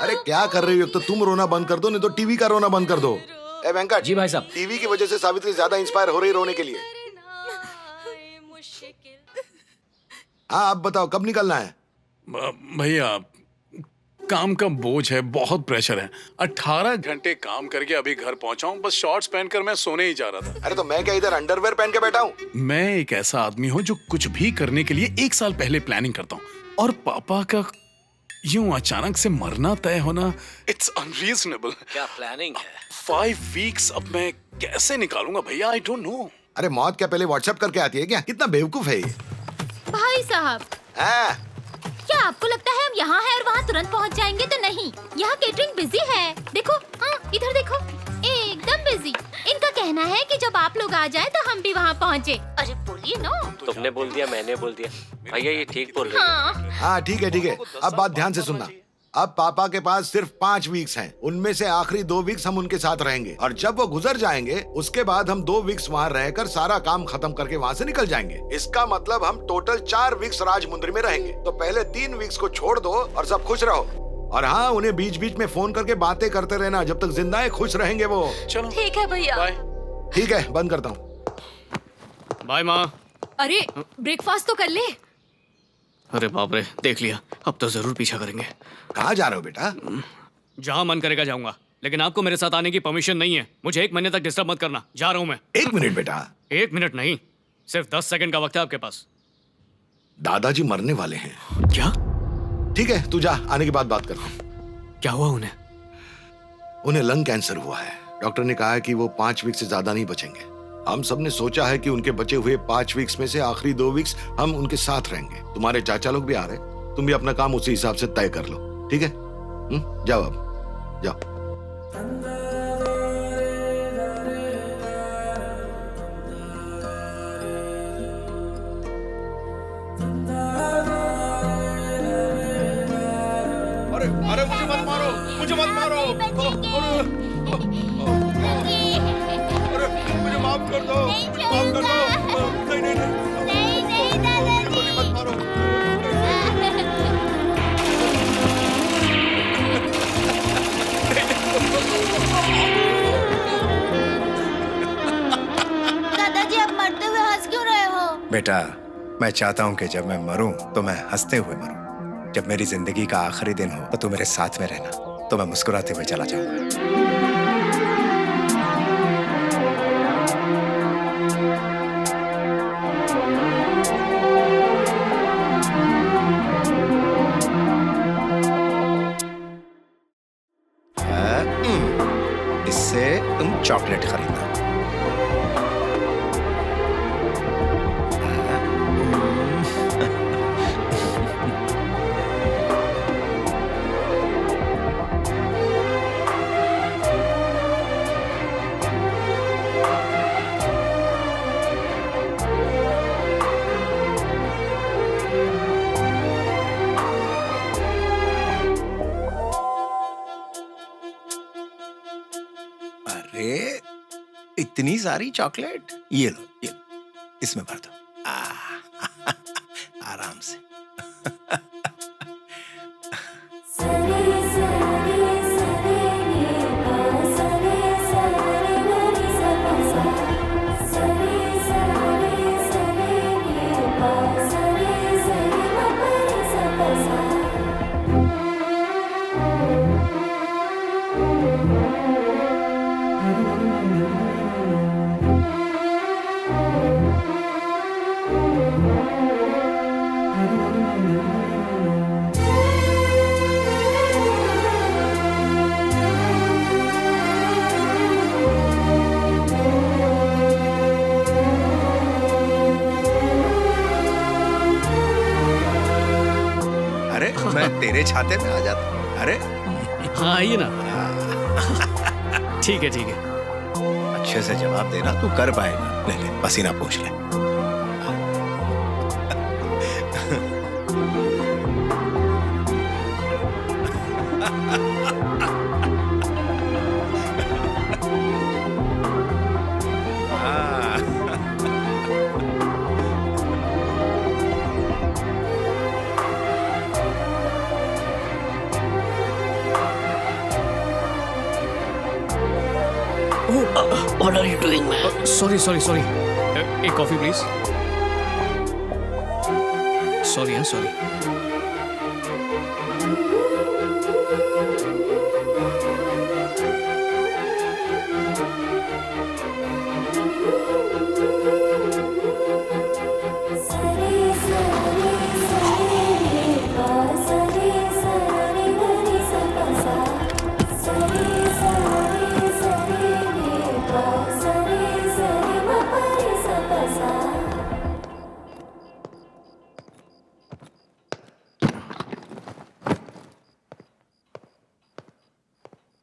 अरे क्या कर रही हो? तो तुम रोना बंद कर दो, नहीं तो टीवी का रोना बंद कर दो। ए वेंकट जी भाई साहब। टीवी की वजह से सावित्री ज्यादा इंस्पायर हो रही रोने के लिए। हाँ अब बताओ कब निकलना है? भैया काम का बोझ है, बहुत प्रेशर है। 18 घंटे काम करके अभी घर पहुंचा हूं, बस शॉर्ट्स पहनकर मैं सोने ही जा रहा था। अरे तो मैं क्या इधर अंडरवेयर पहन के बैठा हूँ? मैं एक ऐसा आदमी हूं जो कुछ भी करने के लिए 1 साल पहले प्लानिंग करता हूं, और पापा का यूं अचानक से मरना तय होना, इट्स अनरीजनेबल। क्या प्लानिंग है? 5 वीक्स अब मैं कैसे निकालूंगा भैया? I don't know. अरे मौत क्या पहले व्हाट्सएप करके आती है क्या? कितना बेवकूफ है ये। भाई साहब, हाँ? क्या आपको लगता है हम यहाँ हैं और वहाँ तुरंत पहुँच जाएंगे? तो नहीं, यहाँ केटरिंग बिजी है। देखो, हाँ इधर देखो, एकदम बिजी। इनका कहना है कि जब आप लोग आ जाए तो हम भी वहाँ पहुँचे। अरे बोलिए ना। तुमने बोल दिया, मैंने बोल दिया। भैया ये ठीक बोल रहे हैं। हाँ हाँ ठीक है ठीक है। अब बात ध्यान से सुनना। अब पापा के पास सिर्फ 5 वीक्स हैं। उनमें से आखिरी 2 वीक्स हम उनके साथ रहेंगे, और जब वो गुजर जाएंगे उसके बाद हम 2 वीक्स वहाँ रहकर सारा काम खत्म करके वहाँ से निकल जाएंगे। इसका मतलब हम टोटल 4 वीक्स राजमुंद्री में रहेंगे। तो पहले 3 वीक्स को छोड़ दो और सब खुश रहो। और हाँ, उन्हें बीच बीच में फोन करके बातें करते रहना, जब तक जिंदा है खुश रहेंगे वो। चलो ठीक है भैया। बाय। ठीक है, बंद करता हूँ। बाय माँ। अरे ब्रेकफास्ट तो कर ले। अरे बाप रे, देख लिया, अब तो जरूर पीछा करेंगे। कहाँ जा रहे हो बेटा? जहाँ मन करेगा जाऊंगा, लेकिन आपको मेरे साथ आने की परमिशन नहीं है। मुझे 1 महीने तक डिस्टर्ब मत करना। जा रहा हूँ मैं। 1 मिनट बेटा। 1 मिनट नहीं, सिर्फ 10 सेकंड का वक्त है आपके पास। दादाजी मरने वाले हैं। क्या? ठीक है तू जा, आने के बाद बात करते हैं। क्या हुआ उन्हें? उन्हें लंग कैंसर हुआ है। डॉक्टर ने कहा है कि वो 5 वीक से ज्यादा नहीं बचेंगे। हम सब ने सोचा है कि उनके बचे हुए 5 वीक्स में से आखिरी 2 वीक्स हम उनके साथ रहेंगे। तुम्हारे चाचा लोग भी आ रहे हैं, तुम भी अपना काम उसी हिसाब से तय कर लो, ठीक है? जाओ अब, जाओ। अरे अरे मुझे मत मारो, मुझे मत मारो। अरे मुझे माफ कर दो, माफ कर दो। नहीं नहीं नहीं, नहीं मत मारो। दादाजी आप मरते हुए हंस क्यों रहे हो? बेटा, मैं चाहता हूँ कि जब मैं मरूं तो मैं हंसते हुए मरूं। जब मेरी जिंदगी का आखिरी दिन हो तो तू मेरे साथ में रहना, तो मैं मुस्कुराते हुए चला जाऊंगा। इससे तुम चॉकलेट खरीदना। अरे इतनी सारी चॉकलेट, ये लो, इसमें भर दो। आराम से। मैं तेरे छाते में आ जाता हूँ। अरे हाँ आइए ना। ठीक है ठीक है। अच्छे से जवाब देना, तू कर पाएगा। ले ले, पसीना पोंछ ले। What are you doing, man? Sorry. एक कॉफी प्लीज. Sorry.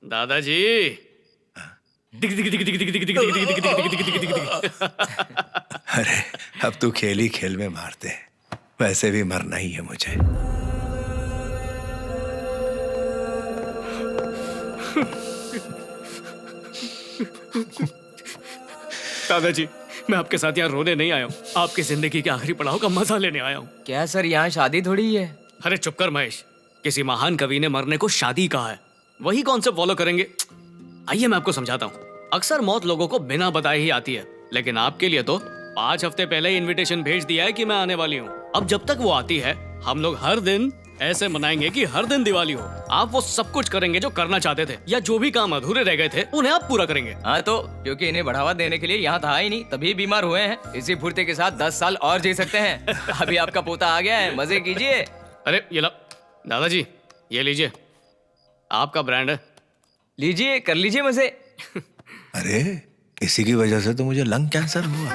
दादाजी. अरे अब तू खेल ही खेल में मारते, वैसे भी मरना ही है मुझे. दादाजी, मैं आपके साथ यहाँ रोने नहीं आया हूँ, आपकी जिंदगी के आखिरी पड़ाव का मजा लेने आया हूँ. क्या सर, यहाँ शादी थोड़ी है. अरे चुप कर महेश. किसी महान कवि ने मरने को शादी कहा है, वही कॉन्सेप्ट फॉलो करेंगे. आइए मैं आपको समझाता हूँ. अक्सर मौत लोगों को बिना बताए ही आती है, लेकिन आपके लिए तो 5 हफ्ते पहले ही इनविटेशन भेज दिया है कि मैं आने वाली हूँ. अब जब तक वो आती है, हम लोग हर दिन ऐसे मनाएंगे कि हर दिन दिवाली हो. आप वो सब कुछ करेंगे जो करना चाहते थे, या जो भी काम अधूरे रह गए थे उन्हें आप पूरा करेंगे. हाँ तो क्योंकि इन्हें बढ़ावा देने के लिए यहाँ था ही नहीं, तभी बीमार हुए हैं. इसी फुर्ती के साथ 10 साल और जी सकते हैं. अभी आपका पोता आ गया है, मजे कीजिए. अरे ये ला दादाजी, ये लीजिए, आपका ब्रांड है. लीजिए, कर लीजिए मजे. अरे इसी की वजह से तो मुझे लंग कैंसर हुआ.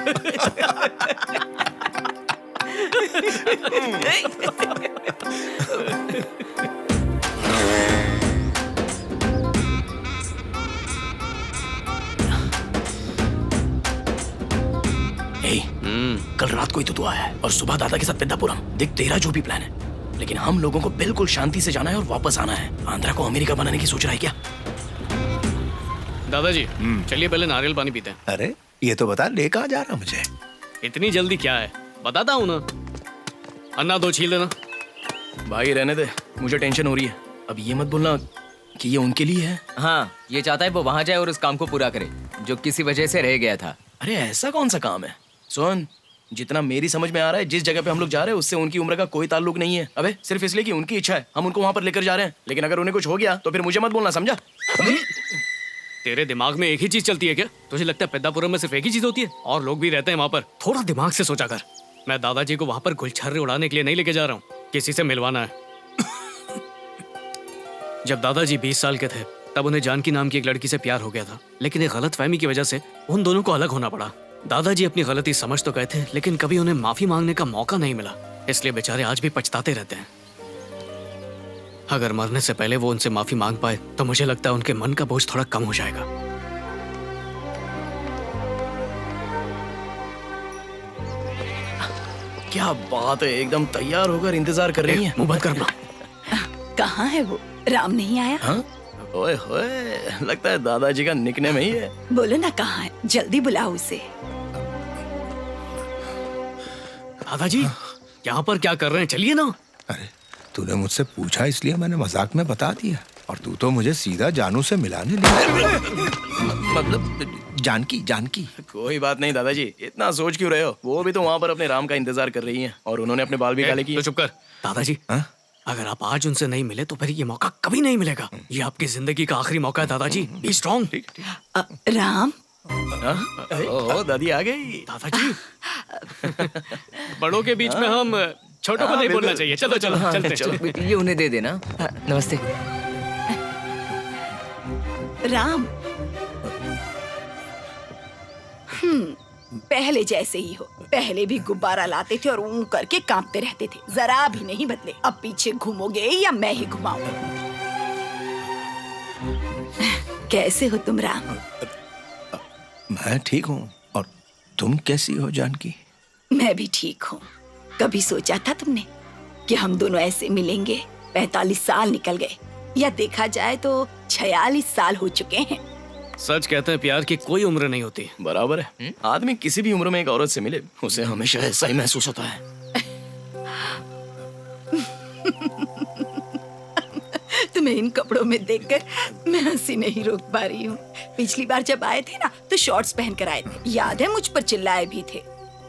कल रात को ही तो तू आया है और सुबह दादा के साथ पेद्दापुरम. देख तेरा जो भी प्लान है, लेकिन हम लोगों को बिल्कुल शांति से जाना है और वापस आना है. आंध्रा को अमेरिका बनाने की सोच रहा है क्या? दादाजी चलिए पहले नारियल पानी पीते हैं. अरे ये तो बता, ले कहाँ जा रहा मुझे? इतनी जल्दी क्या है, बताता हूँ ना. अन्ना 2 छील देना. भाई रहने दे, मुझे टेंशन हो रही है. अब ये मत बोलना कि ये उनके लिए है. हाँ, ये चाहता है वो वहाँ जाए और उस काम को पूरा करे जो किसी वजह से रह गया था. अरे ऐसा कौन सा काम है? सुन, जितना मेरी समझ में आ रहा है, जिस जगह पे हम लोग जा रहे हैं उससे उनकी उम्र का कोई ताल्लुक नहीं है. अबे सिर्फ इसलिए कि उनकी इच्छा है, हम उनको वहाँ पर लेकर जा रहे हैं. लेकिन अगर उन्हें कुछ हो गया तो फिर मुझे मत बोलना, समझा? तेरे दिमाग में एक ही चीज चलती है क्या? तुझे लगता है पेद्दापुरम में सिर्फ एक ही चीज होती है और लोग भी रहते हैं वहाँ पर? थोड़ा दिमाग से सोचा कर. मैं दादाजी को वहाँ पर गुलछर्रे उड़ाने के लिए नहीं लेके जा रहा हूँ, किसी से मिलवाना है. जब दादाजी 20 साल के थे तब उन्हें जानकी नाम की एक लड़की से प्यार हो गया था, लेकिन एक गलतफहमी की वजह से उन दोनों को अलग होना पड़ा. दादाजी अपनी गलती समझ तो गए थे, लेकिन कभी उन्हें माफी मांगने का मौका नहीं मिला, इसलिए बेचारे आज भी पछताते रहते हैं. अगर मरने से पहले वो उनसे माफी मांग पाए तो मुझे लगता है उनके मन का बोझ थोड़ा कम हो जाएगा. क्या बात है, एकदम तैयार होकर इंतजार कर रही है. मुंह बंद कर अपना. कहाँ है वो? राम नहीं आया? हाँ? ओए होए, लगता है दादाजी का निकनेम ही है. बोलो ना कहाँ है, जल्दी बुलाओ उसे. दादाजी यहाँ पर क्या कर रहे हैं, चलिए ना. अरे तूने मुझसे पूछा इसलिए मैंने मजाक में बता दिया, और तू तो मुझे सीधा जानू से मिलाने लगा. मतलब जानकी. कोई बात नहीं दादाजी, इतना सोच क्यों रहे हो? वो भी तो वहाँ पर अपने राम का इंतजार कर रही हैं और उन्होंने अपने बाल भी काले किए. तो चुप कर. दादाजी अगर आप आज उनसे नहीं मिले तो फिर ये मौका कभी नहीं मिलेगा. ये आपकी जिंदगी का आखिरी मौका है दादाजी. Be strong. राम, ओह दादी आ गई. दादाजी बड़ों के बीच में हम छोटों को नहीं बोलना चाहिए. चलो चलते. ये उन्हें दे देना. नमस्ते. राम. पहले जैसे ही हो. पहले भी गुब्बारा लाते थे और ऊं करके कांपते रहते थे, जरा भी नहीं बदले. अब पीछे घूमोगे या मैं ही घुमाऊं? कैसे हो तुम राम? मैं ठीक हूँ, और तुम कैसी हो जानकी? मैं भी ठीक हूँ. कभी सोचा था तुमने कि हम दोनों ऐसे मिलेंगे? 45 साल निकल गए, या देखा जाए तो 46 साल हो चुके हैं. सच कहते हैं प्यार की कोई उम्र नहीं होती. बराबर है. आदमी किसी भी उम्र में एक औरत से मिले, उसे हमेशा ऐसा ही महसूस होता है. तुम्हें इन कपड़ों में देखकर मैं हंसी नहीं रोक पा रही हूँ. पिछली बार जब आए थे ना तो तो शॉर्ट्स पहन कर आए थे। याद है मुझ पर चिल्लाए भी थे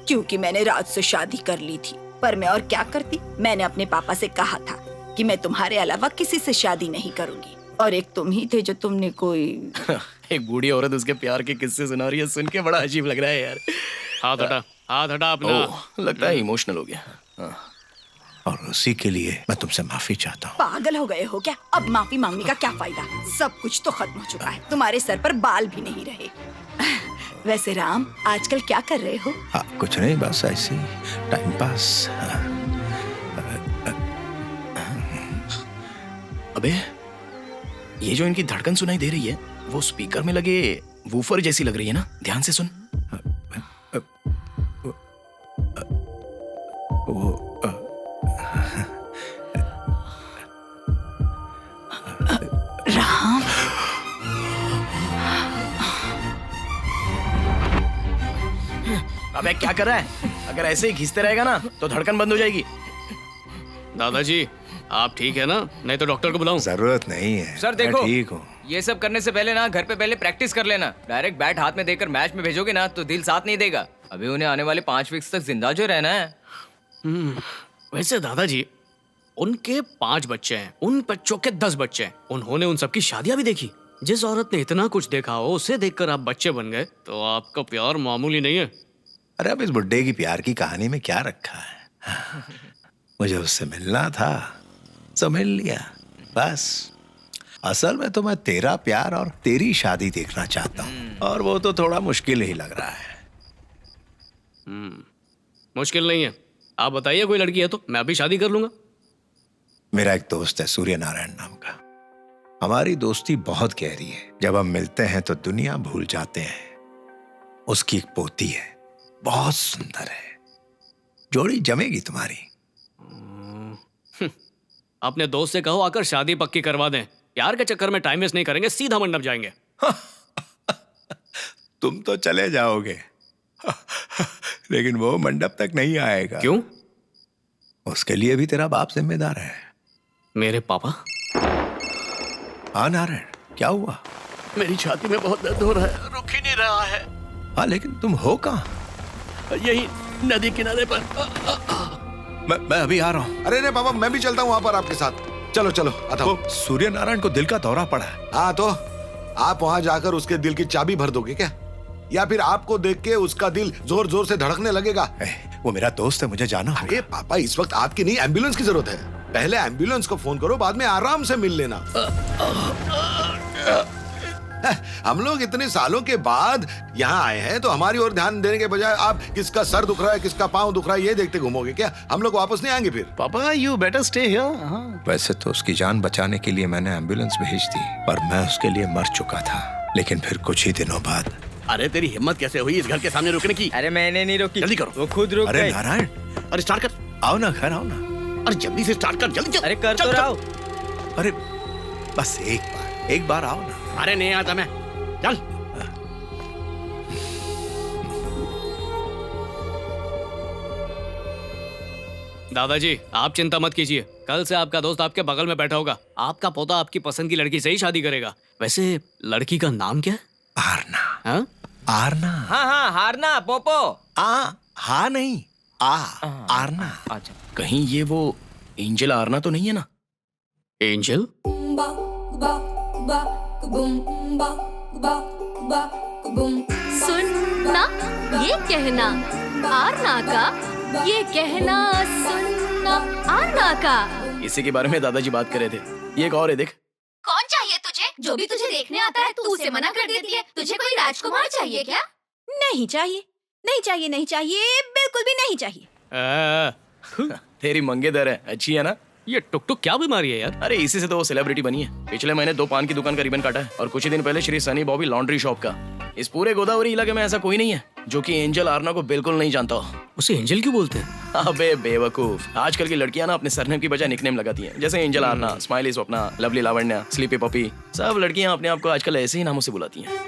क्योंकि मैंने राज से शादी कर ली थी। पर मैं और क्या करती, मैंने अपने पापा से कहा था कि मैं तुम्हारे अलावा किसी से शादी नहीं करूंगी। और एक तुम ही थे जो तुमने कोई एक बूढ़ी औरत उसके प्यार के किस्से सुना रही है, सुन के बड़ा अजीब लग रहा है यार। हाथ हटा अपना। लगता है इमोशनल हो गया। हाँ। और उसी के लिए मैं तुमसे माफी चाहता हूँ। पागल हो गए हो क्या? अब माफी मांगने का क्या फायदा? सब कुछ तो खत्म हो चुका है, तुम्हारे सर पर बाल भी नहीं रहे। वैसे राम, आजकल क्या कर रहे हो? कुछ नहीं, बस ऐसे ही टाइम पास। अबे ये जो इनकी धड़कन सुनाई दे रही है वो स्पीकर में लगे वूफर जैसी लग रही है ना, ध्यान से सुन। राम, अबे क्या कर रहा है? अगर ऐसे ही घिसते रहेगा ना तो धड़कन बंद हो जाएगी। दादाजी आप ठीक है ना? नहीं तो डॉक्टर को बुलाऊं? जरूरत नहीं है सर देखो, मैं ठीक हूँ। ये सब करने से पहले ना घर पे पहले प्रैक्टिस कर लेना। डायरेक्ट बैट हाथ में देकर मैच में भेजोगे ना तो दिल साथ नहीं देगा। अभी उन्हें आने वाले 5 वीक्स तक जिंदा जो रहना है। वैसे दादाजी उनके 5 बच्चे हैं, उन बच्चों के 10 बच्चे हैं। उन्होंने उन सबकी शादियां भी देखी। जिस औरत ने इतना कुछ देखा हो उसे देखकर आप बच्चे बन गए तो आपका प्यार मामूली नहीं है। अरे अब इस बुड्ढे की प्यार की कहानी में क्या रखा है? मुझे उससे मिलना था, तो मिल लिया बस। असल में तो मैं तेरा प्यार और तेरी शादी देखना चाहता हूँ, और वो तो थोड़ा मुश्किल ही लग रहा है। मुश्किल नहीं है, आप बताइए कोई लड़की है तो मैं अभी शादी कर लूंगा। मेरा एक दोस्त है सूर्य नारायण नाम का। हमारी दोस्ती बहुत गहरी है। जब हम मिलते हैं तो दुनिया भूल जाते हैं। उसकी एक पोती है, बहुत सुंदर है। जोड़ी जमेगी तुम्हारी। अपने दोस्त से कहो आकर शादी पक्की करवा दें। प्यार के चक्कर में टाइम वेस्ट नहीं करेंगे, सीधा मंडप जाएंगे। तुम तो चले जाओगे लेकिन वो मंडप तक नहीं आएगा। क्यों? उसके लिए भी तेरा बाप जिम्मेदार है। मेरे पापा? हाँ नारायण, क्या हुआ? मेरी छाती में बहुत दर्द हो रहा है, रुक ही नहीं रहा है। हाँ लेकिन तुम हो कहाँ? यही नदी किनारे पर। मैं अभी आ रहा हूँ। अरे पापा, मैं भी चलता हूँ वहाँ पर आपके साथ। चलो चलो आता हूँ। वो सूर्य नारायण को दिल का दौरा पड़ा है। हाँ तो आप वहाँ जाकर उसके दिल की चाबी भर दोगे क्या? या फिर आपको देख के उसका दिल जोर जोर से धड़कने लगेगा? वो मेरा दोस्त है, मुझे जाना होगा। अरे पापा, इस वक्त आपकी नहीं एम्बुलेंस की जरूरत है। पहले एम्बुलेंस को फोन करो, बाद में आराम से मिल लेना। हम लोग इतने सालों के बाद यहाँ आए हैं तो हमारी ओर ध्यान देने के बजाय आप किसका सर दुख रहा है, किसका पाँव दुख रहा है, ये देखते घूमोगे क्या? हम लोग वापस नहीं आएंगे फिर। पापा यू बेटर स्टे हियर। वैसे तो उसकी जान बचाने के लिए मैंने एम्बुलेंस भेज दी, पर मैं उसके लिए मर चुका था। लेकिन फिर कुछ ही दिनों बाद। अरे तेरी हिम्मत कैसे हुई इस घर के सामने रुकने की? अरे मैंने नहीं रोकी, जल्दी करो। वो खुद रुक अरे गए। नारायण, अरे स्टार्ट कर। आओ ना घर, आओ ना। अरे जल्दी से स्टार्ट कर, जल्दी चल। अरे कर तो रहा हूं। अरे बस एक बार आओ ना। अरे नहीं आता मैं, चल। दादाजी आप चिंता मत कीजिए, कल से आपका दोस्त आपके बगल में बैठा होगा। आपका पोता आपकी पसंद की लड़की से ही शादी करेगा। वैसे लड़की का नाम क्या है? आरना। हाँ? आरना। हाँ हाँ, हारना पोपो। हाँ नहीं, आरना। अच्छा, कहीं ये वो एंजल आरना तो नहीं है ना? एंजल? सुनना ये कहना आरना का, ये कहना सुनना आरना का। इसी के बारे में दादाजी बात कर रहे थे। ये एक और है, देख। कौन चाहिए तुझे? जो भी तुझे देखने आता है तू उसे मना कर देती है। तुझे कोई राजकुमार चाहिए क्या? नहीं चाहिए, नहीं चाहिए, नहीं चाहिए, बिल्कुल भी नहीं चाहिए। तेरी मंगेदर है, अच्छी है ना? ये टुक टुक क्या बीमारी है यार? अरे इसी से तो वो सेलिब्रिटी बनी है। पिछले महीने 2 पान की दुकान का रिबन काटा है, और कुछ ही दिन पहले श्री सनी बॉबी लॉन्ड्री शॉप का। इस पूरे गोदावरी इलाके में ऐसा कोई नहीं है जो कि एंजल आरना को बिल्कुल नहीं जानता हो। उसे एंजल क्यों बोलते हैं? अबे बेवकूफ, आजकल की लड़कियां ना अपने सरनेम की बजाय निकनेम लगाती हैं, जैसे angel Aarna, smiley Swapna, lovely Lavanya, sleepy puppy. सब लड़कियां अपने आप को आजकल ऐसे ही नामों से बुलाती हैं।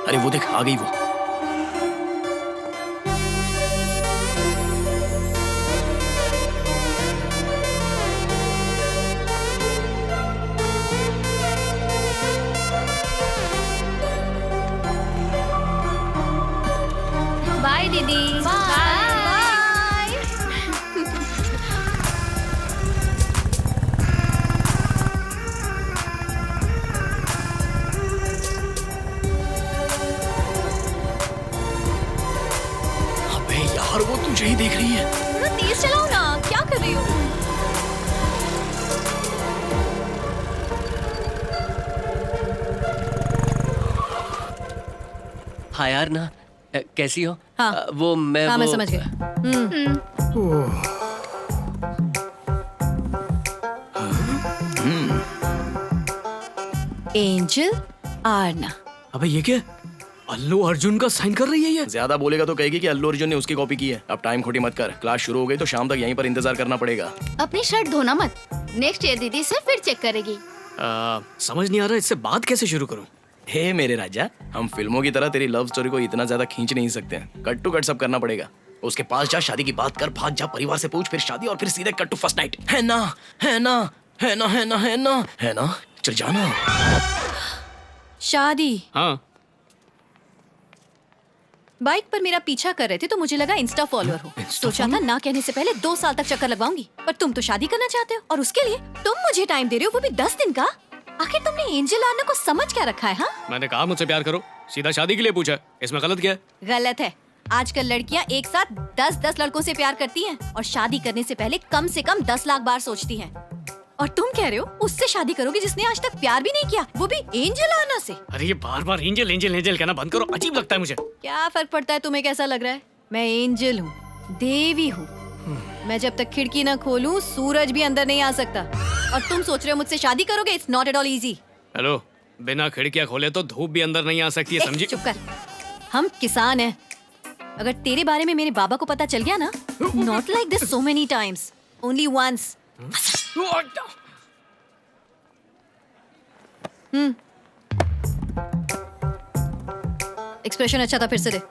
अरे वो देख, आ गई वो। हाय यार ना कैसी हो? हाँ। वो मैं हाँ, वो मैं समझ गया। एंजल आरना। अबे ये क्या? अल्लू अर्जुन का साइन कर रही है ये। ज्यादा बोलेगा तो कहेगी कि अल्लू अर्जुन ने उसकी कॉपी की है। अब टाइम खोटी मत कर, क्लास शुरू हो गई तो शाम तक यहीं पर इंतजार करना पड़ेगा। अपनी शर्ट धोना मत, नेक्स्ट ईयर दीदी से फिर चेक करेगी। समझ नहीं आ रहा इससे बात कैसे शुरू करूं। हे मेरे राजा, हम फिल्मों की तरह तेरी लव स्टोरी को इतना ज्यादा खींच नहीं सकते हैं। कट टू कट सब करना पड़ेगा। उसके पास जा, शादी की बात कर, भाग जा, परिवार से पूछ, फिर शादी और फिर सीधे कट टू फर्स्ट नाइट। है ना, है ना, है ना, है ना, है ना, है ना, चल जाना। शादी। हाँ बाइक पर मेरा पीछा कर रहे थे तो मुझे लगा इंस्टा फॉलोअर हो। सोचा था ना कहने से पहले 2 साल तक चक्कर लगवाऊंगी, पर तुम तो शादी करना चाहते हो और उसके लिए तुम मुझे टाइम दे रहे हो, वो भी 10 दिन का। आखिर तुमने एंजल आरना को समझ क्या रखा है? हाँ, मैंने कहा मुझसे प्यार करो, सीधा शादी के लिए पूछा, इसमें गलत क्या है? गलत है। आजकल लड़कियां एक साथ 10-10 लड़कों से प्यार करती हैं और शादी करने से पहले कम से कम 10 लाख बार सोचती हैं। और तुम कह रहे हो उससे शादी करोगे जिसने आज तक प्यार भी नहीं किया, वो भी एंजल आरना से। अरे ये बार बार एंजल एंजल एंजल कहना बंद करो, अजीब लगता है मुझे। क्या फर्क पड़ता है तुम्हें कैसा लग रहा है? मैं एंजल हूँ, देवी हूँ। मैं जब तक खिड़की ना खोलूं सूरज भी अंदर नहीं आ सकता। और तुम सोच रहे हो मुझसे शादी करोगे? It's not at all easy. Hello, बिना खिड़कियां खोले तो धूप भी अंदर नहीं आ सकती है, समझी? चुप कर। हम किसान हैं। अगर तेरे बारे में मेरे बाबा को पता चल गया ना, not like this so many times, only once. Expression अच्छा था, फिर से दे।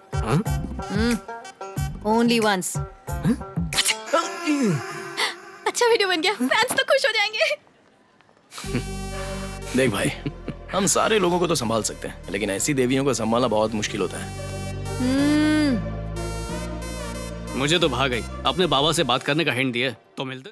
Only once. अच्छा वीडियो बन गया, फैंस तो खुश हो जाएंगे। देख भाई, हम सारे लोगों को तो संभाल सकते हैं, लेकिन ऐसी देवियों को संभालना बहुत मुश्किल होता है। मुझे तो भाग गई, अपने बाबा से बात करने का हिंट दिया तो मिलते।